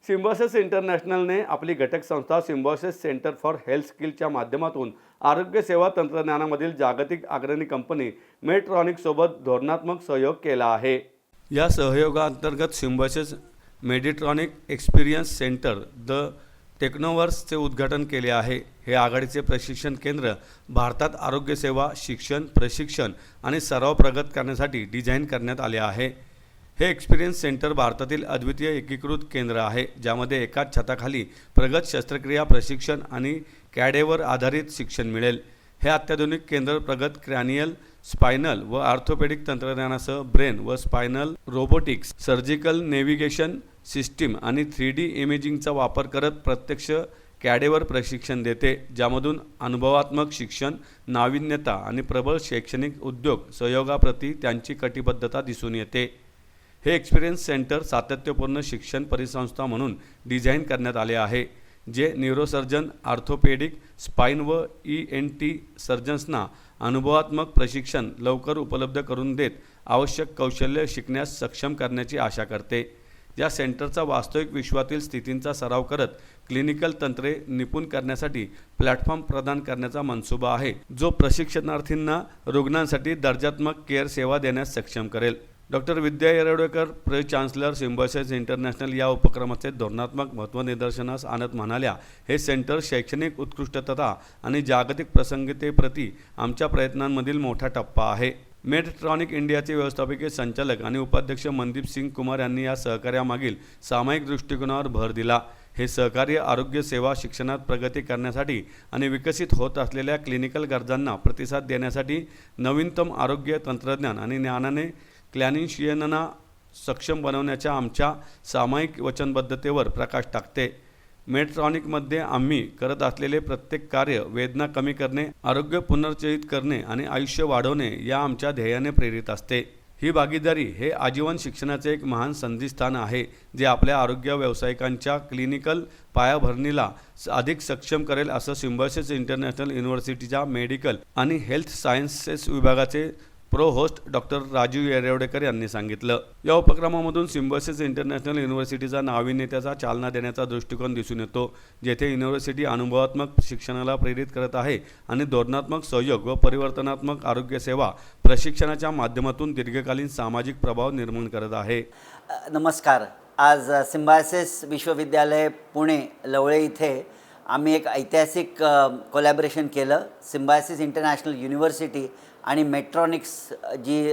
Symbiosis इंटरनॅशनलने आपली घटक संस्था सिम्बायोसिस सेंटर फॉर हेल्थ स्किलच्या माध्यमातून आरोग्य सेवा तंत्रज्ञानामधील जागतिक अग्रणी कंपनी मेडट्रॉनिकसोबत धोरणात्मक सहयोग केला आहे। या सहयोगाअंतर्गत सिम्बायोसिस मेडिट्रॉनिक एक्सपिरियन्स सेंटर द टेक्नोवर्सचे उद्घाटन केले आहे। हे आघाडीचे प्रशिक्षण केंद्र भारतात आरोग्य सेवा, शिक्षण, प्रशिक्षण आणि सराव प्रगत करण्यासाठी डिझाईन करण्यात आले आहे। हे एक्सपिरियन्स सेंटर भारतातील अद्वितीय एकीकृत केंद्र आहे, ज्यामध्ये एकाच छताखाली प्रगत शस्त्रक्रिया प्रशिक्षण आणि कॅडेवर आधारित शिक्षण मिळेल। हे अत्याधुनिक केंद्र प्रगत क्रॅनियल, स्पायनल व ऑर्थोपेडिक तंत्रज्ञानासह ब्रेन व spinal robotics, surgical navigation system आणि 3D इमेजिंगचा वापर करत प्रत्यक्ष कॅडेवर प्रशिक्षण देते, ज्यामधून अनुभवात्मक शिक्षण, नाविन्यता आणि प्रबळ शैक्षणिक उद्योग सहयोगाप्रती त्यांची कटिबद्धता दिसून येते। हे एक्सपिरियन्स सेंटर सातत्यपूर्ण शिक्षण परिसंस्था म्हणून डिझाईन करण्यात आले आहे, जे न्यूरोसर्जन, ऑर्थोपेडिक, स्पाइन व ENT सर्जन्सना अनुभवात्मक प्रशिक्षण लवकर उपलब्ध करून देत आवश्यक कौशल्य शिकण्यास सक्षम करण्याची आशा करते। या सेंटरचा वास्तविक विश्वातील स्थितींचा सराव करत क्लिनिकल तंत्रे निपुण करण्यासाठी प्लॅटफॉर्म प्रदान करण्याचा मनसूबा आहे, जो प्रशिक्षणार्थींना रुग्णांसाठी दर्जात्मक केअर सेवा देण्यास सक्षम करेल। डॉक्टर विद्या Yerawdekar, pro chancellor, symbiosis international या उपक्रमाचे धोरणात्मक महत्त्व निदर्शनास आणत म्हणाल्या, हे सेंटर शैक्षणिक उत्कृष्टता आणि जागतिक प्रसंगतेप्रती आमच्या प्रयत्नांमधील मोठा टप्पा आहे। मेडट्रॉनिक इंडियाचे व्यवस्थापकीय संचालक आणि उपाध्यक्ष मनदीप सिंग कुमार यांनी या सहकार्यामागील सामायिक दृष्टिकोनावर भर दिला। हे सहकार्य आरोग्य सेवा शिक्षणात प्रगती करण्यासाठी आणि विकसित होत असलेल्या क्लिनिकल गरजांना प्रतिसाद देण्यासाठी नवीनतम आरोग्य तंत्रज्ञान आणि ज्ञानाने क्लॅनिशियनना सक्षम बनवण्याच्या आमच्या सामायिक वचनबद्धतेवर प्रकाश टाकते। मेडट्रॉनिकमध्ये आम्ही करत असलेले प्रत्येक कार्य वेदना कमी करणे, आरोग्य पुनर्जीवित करणे आणि आयुष्य वाढवणे या आमच्या ध्येयाने प्रेरित असते। ही भागीदारी हे आजीवन शिक्षणाचे एक महान संधिस्थान आहे, जे आपल्या आरोग्य व्यावसायिकांच्या क्लिनिकल पायाभरणीला अधिक सक्षम करेल, असं सिम्बायोसिस इंटरनॅशनल युनिव्हर्सिटीच्या मेडिकल आणि हेल्थ सायन्सेस विभागाचे pro host doctor Raju Yerawdekar यांनी सांगितलं। या उपक्रमामधून सिम्बायोसिस इंटरनॅशनल युनिव्हर्सिटीचा नाविन्यतेचा चालना देण्याचा दृष्टिकोन दिसून येतो, जेथे युनिव्हर्सिटी अनुभवात्मक शिक्षणाला प्रेरित करत आहे आणि धोरणात्मक सहयोग व परिवर्तनात्मक आरोग्य सेवा प्रशिक्षणाच्या माध्यमातून दीर्घकालीन सामाजिक प्रभाव निर्माण करत आहे। नमस्कार। आज सिम्बायोसिस विश्वविद्यालय पुणे लवळे इथे आम्ही एक ऐतिहासिक कोलॅबोरेशन केलं। सिम्बायोसिस इंटरनॅशनल युनिव्हर्सिटी आणि मेडट्रॉनिक्स जी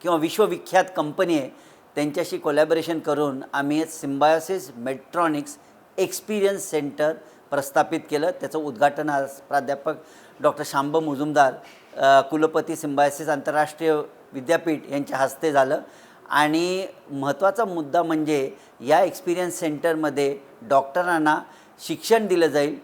किंवा विश्वविख्यात कंपनी आहे, त्यांच्याशी कोलॅबोरेशन करून आम्ही सिम्बायोसिस मेडट्रॉनिक्स एक्सपिरियन्स सेंटर प्रस्थापित केलं। त्याचं उद्घाटन आज प्राध्यापक डॉक्टर शांब मुजुमदार, कुलपती सिम्बायोसिस आंतरराष्ट्रीय विद्यापीठ यांच्या हस्ते झालं। आणि महत्त्वाचा मुद्दा म्हणजे या एक्सपिरियन्स सेंटरमध्ये डॉक्टरांना शिक्षण दिलं जाईल,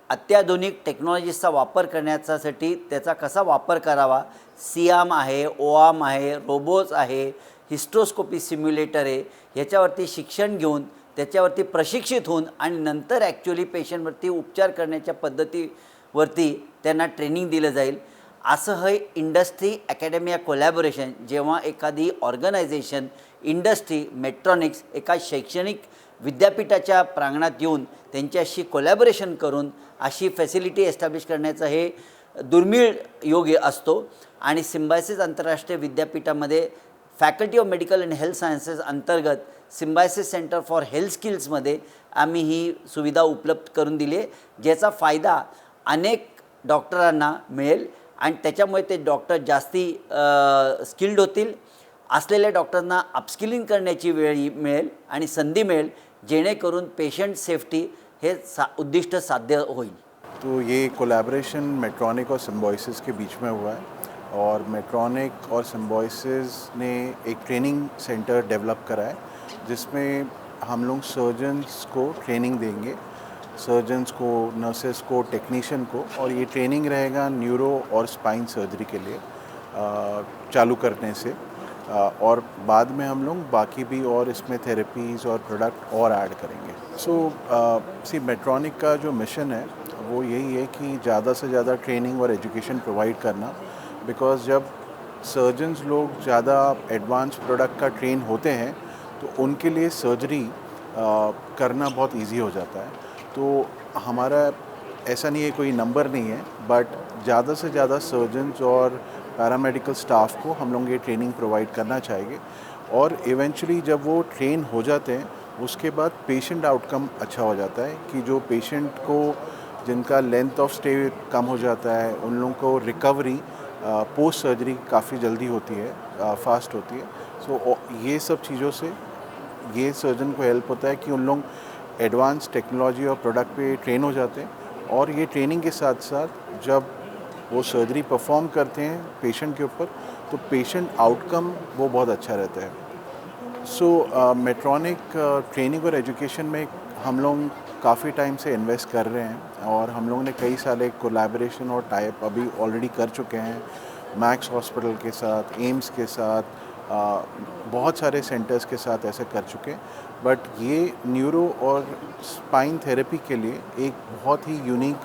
अत्याधुनिक टेक्नॉलॉजीचा वापर करण्यासाठी त्याचा कसा वापर करावा। सियाम आहे, ओआम आहे, रोबोट्स आहे, हिस्ट्रोस्कोपी सिम्युलेटर आहे, ह्याच्यावरती शिक्षण घेऊन त्याच्यावरती प्रशिक्षित होऊन आणि नंतर ॲक्च्युअली पेशंटवरती उपचार करण्याच्या पद्धतीवरती त्यांना ट्रेनिंग दिलं जाईल। असं हे इंडस्ट्री अकॅडमिया कोलॅबोरेशन, जेव्हा एखादी ऑर्गनायझेशन इंडस्ट्री मेडट्रॉनिक्स एका शैक्षणिक विद्यापीठाच्या प्रांगणात येऊन त्यांच्याशी कोलॅबोरेशन करून अशी फॅसिलिटी एस्टॅब्लिश करण्याचा हे दुर्मिळ योग असतो। आणि सिम्बायोसिस आंतरराष्ट्रीय विद्यापीठामध्ये faculty of medical and health sciences अंतर्गत सिम्बायोसिस सेंटर फॉर हेल्थ स्किल्समध्ये आम्ही ही सुविधा उपलब्ध करून दिली आहे, ज्याचा फायदा अनेक डॉक्टरांना मिळेल आणि त्याच्यामुळे ते डॉक्टर जास्ती स्किल्ड होतील। असलेल्या डॉक्टरांना अपस्किलिंग करण्याची वेळ मिळेल आणि संधी मिळेल, जेणेकरून पेशंट सेफ्टी हे उद्दिष्ट साध्य होईल। तो ये कोलैबोरेशन मेडट्रॉनिक और सिम्बायोसिस के बीच में हुआ है और मेडट्रॉनिक और सिम्बायोसिस ने एक ट्रेनिंग सेंटर डेवलप करा है, जिसमें हम लोग सर्जन्स को ट्रेनिंग देंगे, सर्जन्स को, नर्सेस को, टेक्नीशियन को, और ये ट्रेनिंग रहेगा न्यूरो और स्पाइन सर्जरी के लिए चालू करने से। और बाद में हम लोग बाकी भी और इसमें थेरेपीज़ और प्रोडक्ट और ऐड करेंगे। सी मेडट्रॉनिक का जो मिशन है वो यही है कि ज़्यादा से ज़्यादा ट्रेनिंग और एजुकेशन प्रोवाइड करना, बिकॉज़ जब सर्जन्स लोग ज़्यादा एडवांस प्रोडक्ट का ट्रेन होते हैं तो उनके लिए सर्जरी करना बहुत इजी हो जाता है। तो हमारा ऐसा नहीं है, कोई नंबर नहीं है, बट ज़्यादा से ज़्यादा सर्जन्स और पैरामेडिकल स्टाफ को हम लोग ये ट्रेनिंग प्रोवाइड करना चाहिए। और इवेंचुअली जब वो ट्रेन हो जाते हैं उसके बाद पेशेंट आउटकम अच्छा हो जाता है कि जो पेशेंट को जिनका लेंथ ऑफ स्टे कम हो जाता है उन लोगों को रिकवरी पोस्ट सर्जरी काफ़ी जल्दी होती है, फास्ट होती है। सो ये सब चीज़ों से ये सर्जन को हेल्प होता है कि उन लोग एडवांस टेक्नोलॉजी और प्रोडक्ट पे ट्रेन हो जाते हैं, और ये ट्रेनिंग के साथ साथ जब वो सर्जरी परफॉर्म करते हैं पेशेंट के ऊपर तो पेशेंट आउटकम वो बहुत अच्छा रहता है। सो मेट्रॉनिक ट्रेनिंग और एजुकेशन में हम लोग काफ़ी टाइम से इन्वेस्ट कर रहे हैं, और हम लोगों ने कई सारे कोलैबोरेशन और टाइप अभी ऑलरेडी कर चुके हैं मैक्स हॉस्पिटल के साथ, एम्स के साथ, बहुत सारे सेंटर्स के साथ ऐसे कर चुके हैं। बट ये न्यूरो और स्पाइन थेरेपी के लिए एक बहुत ही यूनिक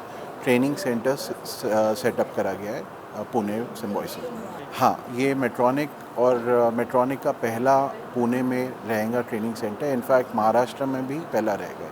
ट्रेनिंग सेंटर सेटअप करा गया है पुणे सिम्बायोसिस में। हाँ, ये मेट्रॉनिक और मेट्रॉनिक का पहला पुणे में रहेगा ट्रेनिंग सेंटर, इनफैक्ट महाराष्ट्र में भी पहला रहेगा।